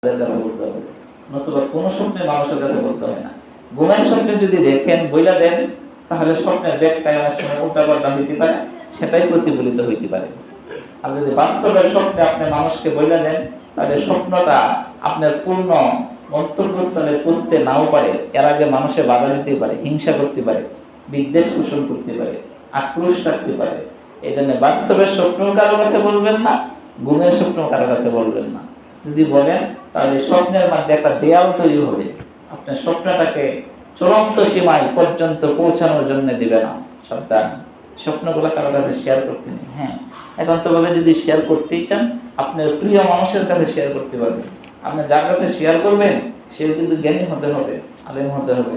কাছে বলতে হবে, নতুবা কোনো স্বপ্নে মানুষের কাছে বলতে হয় না। ঘুমের স্বপ্নে যদি দেখেন বইলা দেন, তাহলে স্বপ্নের ব্যাখ্যায় অনেক সময় উল্টাপাল্টা হইতে পারে, সেটাই প্রতিফলিত হইতে পারে। আর যদি বাস্তবের স্বপ্নে আপনি মানুষকে বইলা দেন, তাহলে স্বপ্নটা আপনার পূর্ণ গন্তব্যস্থলে পৌঁছতে নাও পারে। এর আগে মানুষে বাধা দিতে পারে, হিংসা করতে পারে, বিদ্বেষ পোষণ করতে পারে, আক্রোশ থাকতে পারে। এই জন্য বাস্তবের স্বপ্ন কারো কাছে বলবেন না, ঘুমের স্বপ্ন কারো কাছে বলবেন না। যদি বলেন তাহলে স্বপ্নের মধ্যে একটা দেয়াল তৈরি হবে, আপনার স্বপ্নটাকে চূড়ান্ত সীমায় পর্যন্ত পৌঁছানোর জন্য দিবে না। সাবধান, স্বপ্নগুলো কারো কাছে শেয়ার করতে নেই। হ্যাঁ, এখন তো বলে যদি শেয়ার করতেই চান, আপনার প্রিয় মানুষের কাছে শেয়ার করতে পারবেন। আপনি যার কাছে শেয়ার করবেন সেও কিন্তু জ্ঞানী হতে হবে, আলেম হতে হবে।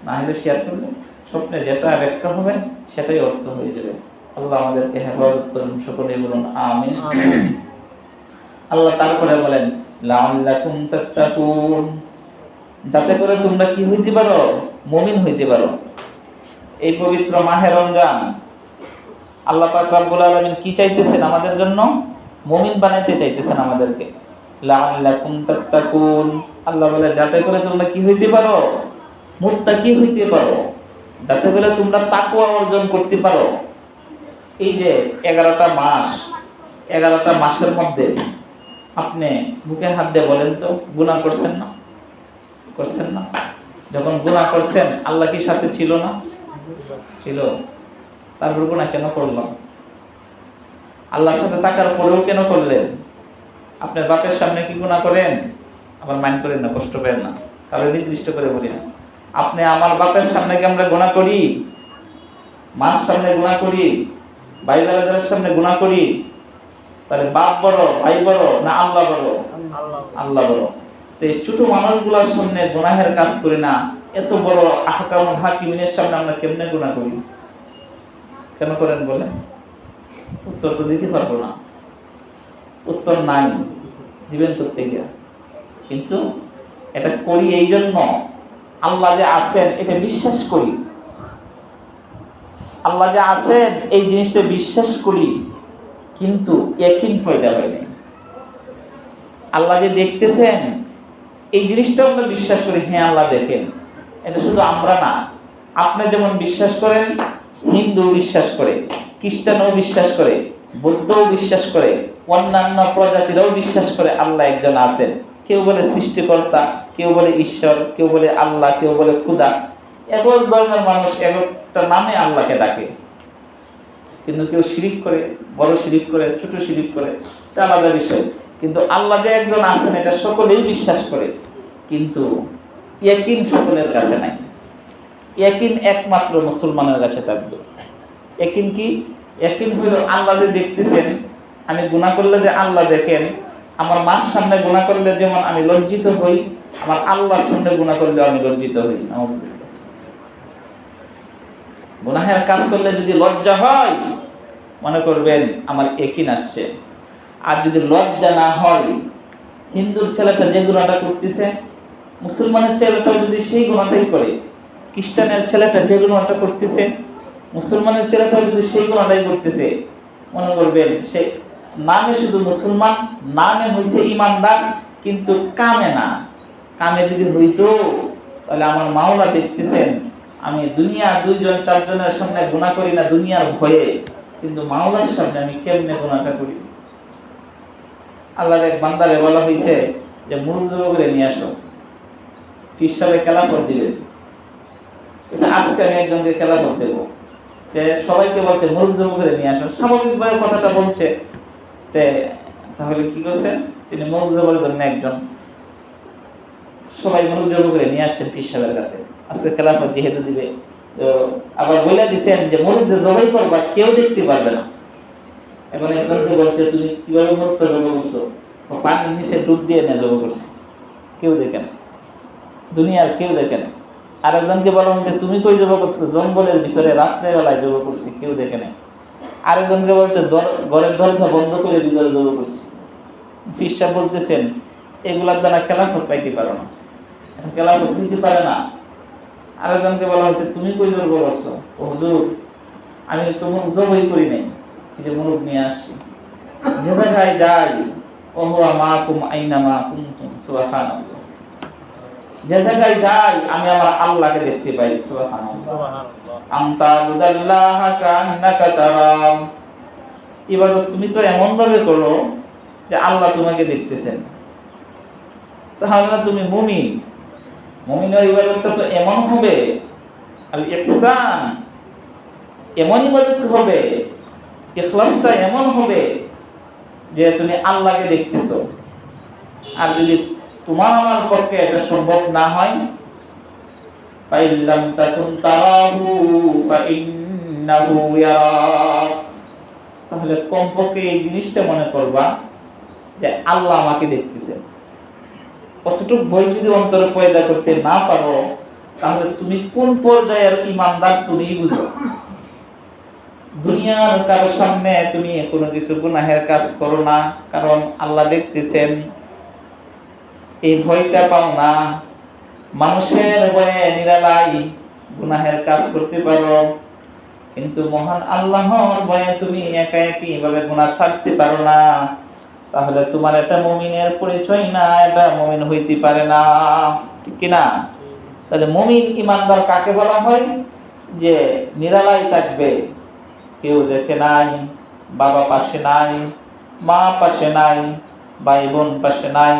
না হলে শেয়ার করবেন, স্বপ্নে যেটা ব্যাখ্যা হবে সেটাই অর্থ হয়ে যাবে। আল্লাহ আমাদেরকে হেফাজত করুন, সকলেই বলুন আমিন। আল্লাহ তারপরে বলেন লাআল্লাকুম তাত্তাকুন, যাতে করে তোমরা কি হইতে পারো, মুমিন হইতে পারো। এই পবিত্র মাহে রমজান আল্লাহ পাক রব্বুল আলামিন কি চাইতেছেন আমাদের জন্য? মুমিন বানাইতে চাইতেছেন আমাদেরকে। লাআল্লাকুম তাত্তাকুন, আল্লাহ বলে যাতে করে তোমরা কি হইতে পারো, মুত্তাকি হইতে পারো, যাতে করে তোমরা তাকওয়া অর্জন করতে পারো। এই যে 11টা মাস, 11টা মাসের মধ্যে আপনি বুকে হাত দিয়ে বলেন তো, গুনাহ করছেন না? করছেন না? যখন গুনাহ করছেন আল্লাহ কি সাথে ছিল না? ছিল। তারপর গুনাহ কেন করলাম? আল্লাহর সাথে থাকার পরেও কেন করলেন? আপনার বাপের সামনে কি গুনাহ করেন? আবার মাইন্ড করেন না, কষ্ট পেন না, কারণ নির্দিষ্ট করে বলি না। আপনি আমার বাপের সামনে কি আমরা গুনাহ করি? মার সামনে গুনাহ করি, ভাই বেড়াদের সামনে গুনাহ করি? তাহলে বাপ বড়, ভাই বড় না আল্লাহ বড়? আল্লাহ বড়। তো এই ছোট মানুষগুলোর সামনে গুনাহের কাজ করি না, এত বড় আহকামুল হাকিমিনের সামনে আমরা কেমনে গুনাহ করি? কেন করেন বলেন? উত্তর তো দিতে পারবো না, উত্তর নাই, দিবেন করতে গিয়া। কিন্তু এটা করি এই জন্য আল্লাহ যে আছেন এটা বিশ্বাস করি, আল্লাহ যে আছেন এই জিনিসটা বিশ্বাস করি, কিন্তু ইয়াকিন পয়দা হয়নি। আল্লাহ যে দেখতেছেন এই জিনিসটাও আমরা বিশ্বাস করি, হ্যাঁ আল্লাহ দেখেন। এটা শুধু আমরা না, আপনি যেমন বিশ্বাস করেন, হিন্দু বিশ্বাস করে, খ্রিস্টানও বিশ্বাস করে, বৌদ্ধও বিশ্বাস করে, অন্যান্য প্রজাতিরাও বিশ্বাস করে আল্লাহ একজন আছেন। কেউ বলে সৃষ্টিকর্তা, কেউ বলে ঈশ্বর, কেউ বলে আল্লাহ, কেউ বলে খুদা। এক এক ধর্মের মানুষ এক একটা নামে আল্লাহকে ডাকে। কিন্তু কেউ শিরিক করে, বড় শিরিক করে, ছোট শিরিক করে, এটা আলাদা বিষয়। কিন্তু আল্লাহ যে একজন আছেন এটা সকলেই বিশ্বাস করে, কিন্তু ইয়াকিন সকলের কাছে নাই। ইয়াকিন একমাত্র মুসলমানের কাছে থাকবে। ইয়াকিন কি? ইয়াকিন হলো আল্লাহ যে দেখতেছেন, আমি গুনাহ করলে যে আল্লাহ দেখেন। আমার মার সামনে গুনাহ করলে যেমন আমি লজ্জিত হই, আমার আল্লাহর সামনে গুনাহ করলে আমি লজ্জিত হই। নাউযুবিল্লাহ। গুনাহের কাজ করলে যদি লজ্জা হয়, মনে করবেন আমার ইয়াকিন আসছে। আর যদি লজ্জা না হয়, হিন্দুর ছেলেটা যে গুনাহটা করতেছে, মুসলমানের ছেলেটাও যদি সেই গুনাহটাই করে, খ্রিস্টানের ছেলেটা যে গুনাহটা করতেছে, মুসলমানের ছেলেটাও যদি সেই গুনাহটাই করতেছে, মনে করবেন সে নামে শুধু মুসলমান, নামে হইছে ইমানদার, কিন্তু কামে না। কামে যদি হইতো তাহলে আমার মাওলা দেখতেছেন আমি দুনিয়া 2 জন 4 জনের সামনে গুনাহ করি না দুনিয়ার ভয়ে, কিন্তু মাওলার সামনে আমি কেমনে গুনাহটা করি। আল্লাহর এক বান্দারে বলা হয়েছে যে মুরুখ জবাই করে নিয়ে আসো, পীর সাহেব খেলাফত দিলেন। আজকে আমি একজনকে খেলাফত দেবো, যে সবাইকে বলছে মুরুখ জবাই করে নিয়ে আসো, স্বাভাবিকভাবে কথাটা বলছে। তাহলে কি করছেন তিনি? মুরুখ জবাইয়ের জন্য একজন সবাই মুরুখ জবাই করে নিয়ে আসছেন পীর সাহেবের কাছে, আজকে খেলাফত যেহেতু দিবে। তো আবার বলে দিচ্ছেন যে মুরুখ যে জবাই করবা কেউ দেখতে পারবে না। এখন একজনকে বলছে তুমি কিভাবে মুরুখটা জবাই করছো? পানির নিচে ডুব দিয়ে নিয়ে জবাই করছি, কেউ দেখে না, দুনিয়ার কেউ দেখে না। আরেকজনকে বলা হয়েছে তুমি কই জবাই করছো? জঙ্গলের ভিতরে রাত্রেবেলায় জবাই করছি, কেউ দেখে নাই। আরেকজনকে বলছে ঘরের দরজা বন্ধ করে ভিতরে জবাই করছি। পীর সাহেব বলতেছেন এগুলার দ্বারা খেলাফত পাইতে পারো না, খেলাফত নিতে পারে না। আরেকজনকে বলা হয়েছে তুমি কই জবাই করছো? ও হুজুর আমি তো মুরুখ জবাই করি নাই, এই যে মুরুখ নিয়ে আসছি। যে জায়গায় যাই ওয়া হুয়া মাআকুম আইনামা কুনতুম, সুবহানাল্লাহ। যে জায়গায় যাই আমি আমার আল্লাহকে দেখতে পাই, সুবহানাল্লাহ। আনতা আবুদাল্লাহা কান্নাকা তারাম, ইবাদত তুমি তো এমন ভাবে করো যে আল্লাহ তোমাকে দেখতেছেন, তাহলে না তুমি মুমিন। মুমিনের ইবাদতটা তো এমন হবে, আল ইহসান এমন ইবাদত হবে, ইখলাসটা এমন হবে যে তুমি আল্লাহকে দেখতেছো। আর যদি তোমার আমার পক্ষে এটা সম্ভব না হয়, ফাইল্লাম তাকুন তারাহু ফাইন্নাহু ইয়ারাক, তাহলে কমপক্ষে এই জিনিসটা মনে করবা যে আল্লাহ আমাকে দেখতেছেন। কতটুকু ভয় যদি অন্তরে পয়দা করতে না পারো, তাহলে তুমি কোন পর্যায়ের ইমানদার তুমি বুঝো। দুনিয়ার কারোর সামনে তুমি কোনো কিছু গুনাহের কাজ করো না, কারণ আল্লাহ দেখতেছেন, এই ভয়টা পাও না। মানুষের ভয়ে নিরালাই গুনাহের কাজ করতে পারো, কিন্তু মহান আল্লাহর ভয়ে তুমি একা একই ভাবে গুনাহ ছাড়তে পারো না, তাহলে তোমার এটা মুমিনের পরিচয় না, এটা মুমিন হইতে পারে না, ঠিক কি না? তাহলে মুমিন ইমানদার কাকে বলা হয়? যে নিরালাই থাকবে, কেউ দেখে নাই, বাবা পাশে নাই, মা পাশে নাই, ভাই বোন পাশে নাই,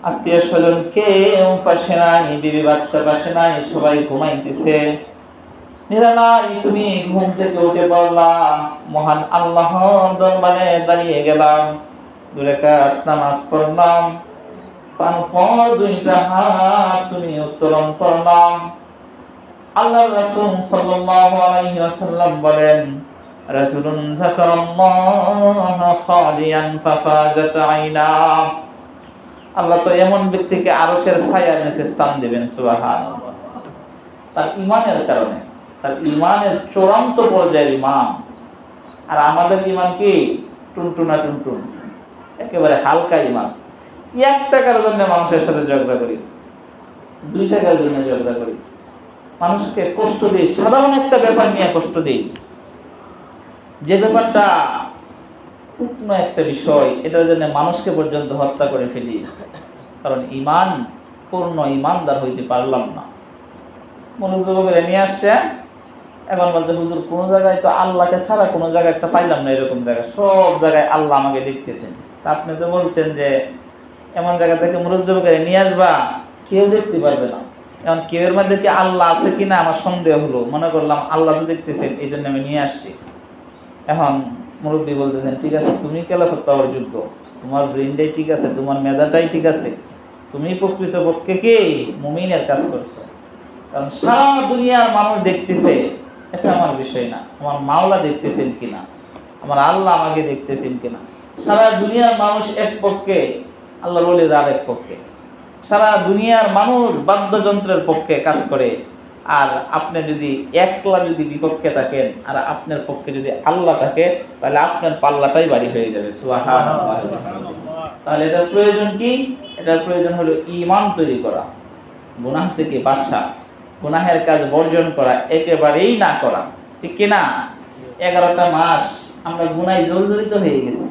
আত্মীয় স্বজন কেউ পাশে নাই, বিবি বাচ্চা পাশে নাই, সবাই ঘুমাইতেছে, নিরালাই তুমি ঘুম থেকে উঠে পড়লা, মহান আল্লাহর দরবারে দাঁড়িয়ে গেলাম, 2 রাকাত নামাজ পড়লাম, তারপর 2টা হাত তুমি উত্তোলন করলাম। আল্লাহর রাসূল সাল্লাল্লাহু আলাইহি ওয়াসাল্লাম বলেন, রাসূলুন যাকারাল্লাহ খালিয়ান ফাফাজাত আইনা, আল্লাহ তো এমন ব্যক্তিকে আরশের ছায়ার নিচে স্থান দিবেন, সুবহানাল্লাহ। তার ঈমানের কারণে, তার ঈমানের চূড়ান্ত পর্যায়ের ঈমান। আর আমাদের ঈমান কি? টুনটুনা টুনটুন, একেবারে হালকা ঈমান। 1 টাকার জন্য মানুষের সাথে ঝগড়া করি, 2 টাকার জন্য ঝগড়া করি, মানুষকে কষ্ট দিই, সাধারণ একটা ব্যাপার নিয়ে কষ্ট দিই, যে ব্যাপারটা পূর্ণ একটা বিষয়, এটার জন্য মানুষকে পর্যন্ত হত্যা করে ফেলি, কারণ ঈমান, পূর্ণ ঈমানদার হইতে পারলাম না। মনোযোগ করে নিয়ে আসছে, এখন বলতে হুজুর কোন জায়গায় তো আল্লাহকে ছাড়া কোনো জায়গায় একটা পাইলাম না, এরকম জায়গা সব জায়গায় আল্লাহ আমাকে দেখতেছেন। তা আপনি তো বলছেন যে এমন জায়গা থেকে মনোযোগ করে নিয়ে আসবা, কেউ দেখতে পারবে না। এখন কেউর মধ্যে কি আল্লাহ আছে কিনা আমার সন্দেহ হলো, মনে করলাম আল্লাহ তো দেখতেছেন, এই জন্য আমি নিয়ে আসছি। এখন মুরব্বী বলতেছেন, ঠিক আছে তুমি খেলাফত পাওয়ার যোগ্য, তোমার ব্রেনটাই ঠিক আছে, তোমার মেধাটাই ঠিক আছে, তুমি প্রকৃতপক্ষে কি মুমিনের কাজ করছো। কারণ সারা দুনিয়ার মানুষ দেখতেছে, এটা আমার বিষয় না, আমার মাওলা দেখতেছেন কিনা, আমার আল্লাহ আমাকে দেখতেছেন কিনা। সারা দুনিয়ার মানুষ এক পক্ষে, আল্লাহ বলে আর এক পক্ষে। সারা দুনিয়ার মানুষ বাদ্যযন্ত্রের পক্ষে কাজ করে, আর আপনি যদি একলা যদি বিপক্ষে থাকেন আর আপনার পক্ষে যদি আল্লাহ থাকে, তাহলে আপনার পাল্লাটাই ভারী হয়ে যাবে, সুবহানাল্লাহ। তাহলে এটার প্রয়োজন কি? এটার প্রয়োজন হলো ঈমান তৈরি করা, গুনাহ থেকে বাঁচা, গুনাহের কাজ বর্জন করা, একেবারেই না করা, ঠিক কি না? 11টা মাস আমরা গুনাহে জর্জরিত হয়ে গেছি,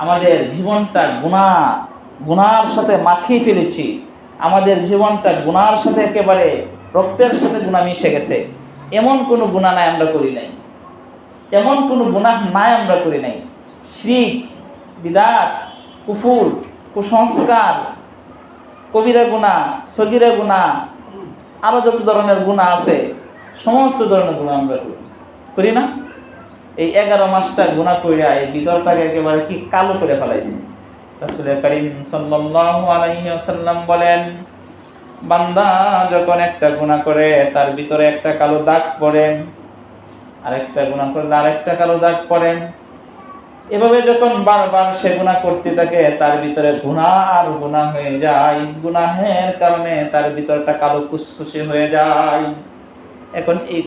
আমাদের জীবনটা গুনার সাথে মাখিয়ে ফেলেছি, আমাদের জীবনটা গুনার সাথে একেবারে রক্তের সাথে গুনাহ মিশে গেছে। এমন কোনো গুনাহ নাই আমরা করি নাই, এমন কোনো গুনাহ নাই আমরা করি নাই। শিরক, বিদআত, কুফর, কুসংস্কার, কবিরা গুনাহ, সগীরা গুনাহ, আরো যত ধরনের গুনাহ আছে, সমস্ত ধরনের গুনাহ আমরা করি না? এই 11 মাসটা গুনাহ কইরা এই ভিতরটাকে একেবারে কি কালো করে ফেলাইছি। রাসূল করিম সাল্লাল্লাহু আলাইহি ওয়াসাল্লাম বলেন, বান্দা যখন একটা গুনাহ করে তার ভিতরে একটা কালো দাগ পড়ে, আরেকটা গুনাহ করলে আরেকটা কালো দাগ পড়ে, এভাবে যখন বারবার সে গুনাহ করতে থাকে তার ভিতরে গুনাহ আর গুনাহ হয়ে যায়, গুনাহের কারণে তার ভিতরটা কালো কুচকুচে হয়ে যায়। এখন এই